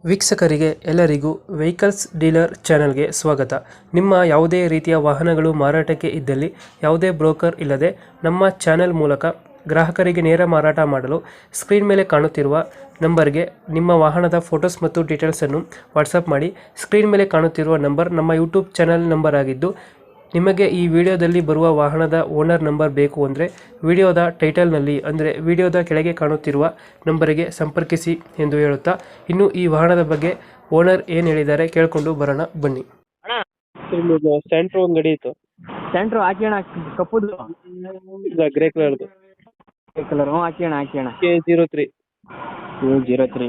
ವೀಕ್ಷಕರಿಗೆ ಎಲ್ಲರಿಗೂ vehicles dealer ಚಾನೆಲ್ಗೆ ಸ್ವಾಗತ. ನಿಮ್ಮ ಯಾವುದೇ ರೀತಿಯ ವಾಹನಗಳು ಮಾರಾಟಕ್ಕೆ ಇದ್ದಲ್ಲಿ ಯಾವುದೇ ಬ್ರೋಕರ್ ಇಲ್ಲದೆ ನಮ್ಮ ಚಾನೆಲ್ ಮೂಲಕ ಗ್ರಾಹಕರಿಗೆ ನೇರ ಮಾರಾಟ ಮಾಡಲು ಸ್ಕ್ರೀನ್ ಮೇಲೆ ಕಾಣುತ್ತಿರುವ ನಂಬರ್ಗೆ ನಿಮ್ಮ ವಾಹನದ ಫೋಟೋಸ್ ಮತ್ತು ಡೀಟೇಲ್ಸನ್ನು ವಾಟ್ಸಪ್ ಮಾಡಿ. ಸ್ಕ್ರೀನ್ ಮೇಲೆ ಕಾಣುತ್ತಿರುವ ನಂಬರ್ ನಮ್ಮ ಯೂಟ್ಯೂಬ್ ಚಾನೆಲ್ ನಂಬರ್ ಆಗಿದ್ದು, ನಿಮಗೆ ಈ ವಿಡಿಯೋದಲ್ಲಿ ಬರುವ ವಾಹನದ ಓನರ್ ನಂಬರ್ ಬೇಕು ಅಂದರೆ ವಿಡಿಯೋದ ಟೈಟಲ್ನಲ್ಲಿ ಅಂದರೆ ವಿಡಿಯೋದ ಕೆಳಗೆ ಕಾಣುತ್ತಿರುವ ನಂಬರಿಗೆ ಸಂಪರ್ಕಿಸಿ ಎಂದು ಹೇಳುತ್ತಾ, ಇನ್ನು ಈ ವಾಹನದ ಬಗ್ಗೆ ಓನರ್ ಏನು ಹೇಳಿದ್ದಾರೆ ಕೇಳಿಕೊಂಡು ಬರೋಣ ಬನ್ನಿ. ಸ್ಯಾಂಟ್ರೋ ಒಂದು ಗಾಡಿ ಇತ್ತು, ಸೆಂಟ್ರ್ ಹಾಕ್ಯಣ ಕಪ್ಪುದು ಗ್ರೇ ಕಲರ್ದು ಕಲರ್ ಹಾಕ್ಯಣ K03 03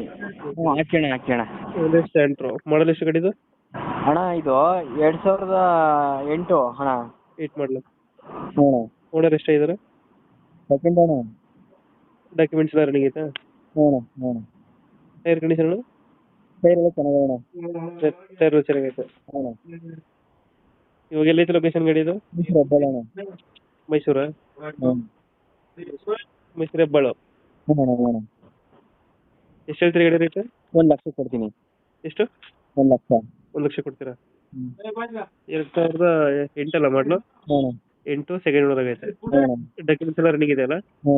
ಹಾಕ್ಯಣ ಸ್ಯಾಂಟ್ರೋ. ಮಾಡಲ್ ಎಷ್ಟು ಗಾಡಿದು? ಅಣ್ಣ ಇದು 2008 ಅಣ್ಣ. 8 ಮಾಡಲು. ಹ್ಞೂ ಓನರ್ ಎಷ್ಟಾಗಿದ್ದಾರೆ? ಸೆಕೆಂಡ್ ಅಣ್ಣ. ಡಾಕ್ಯುಮೆಂಟ್ಸ್ ಎಲ್ಲ ರನ್ನಿಂಗ್ ಐತಾ? ಹ್ಞೂ ಟೈರ್ ಕಂಡೀಷನ್? ಟೈರ್ ಎಲ್ಲ ಚೆನ್ನಾಗಿದೆ ಅಣ್ಣ. ಟೈರ್ ಚೆನ್ನಾಗೈತೆ. ಹ್ಞೂ ಇವಾಗ ಎಲ್ಲೈತೆ ಲೊಕೇಶನ್ ಗಾಡಿದು? ಹೆಬ್ಬಾಳ ಅಣ್ಣ. ಮೈಸೂರಾ? ಹ್ಞೂ ಮೈಸೂರು ಹೆಬ್ಬಾಳು. ಹ್ಞೂ ಎಷ್ಟು ಹೇಳ್ತೀರಿ ಗಾಡಿ ರೇಟ್? 1 ಲಕ್ಷ ಕೊಡ್ತೀನಿ. ಎಷ್ಟು? 1 ಲಕ್ಷ. 1 ಲಕ್ಷ ಕೊಡ್ತೀರಾ? ಹ್ಞೂ 2008 ಅಲ್ಲ ಮಾಡಲು? ಹ್ಞೂ 8 ಸೆಕೆಂಡ್ ಓನರ್ ಆಗೈತೆ. ಹ್ಞೂ ಡಾಕ್ಯುಮೆಂಟ್ಸ್ ಎಲ್ಲ ರನ್ನಿಂಗ್ ಇದೆ ಅಲ್ಲ? ಹ್ಞೂ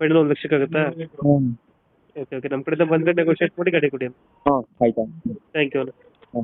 ಫೈನಲ್ 1 ಲಕ್ಷಕ್ಕೆ ಆಗುತ್ತಾ? ಹ್ಞೂ ಓಕೆ ನಮ್ಮ ಕಡೆಯಿಂದ ಬಂದರೆ ನೆಗೋಷಿಯೇಟ್ ಮಾಡಿ ಗಾಡಿ ಕೊಡಿ. ಹಾಂ ಆಯ್ತು. Thank you. ಹ್ಞೂ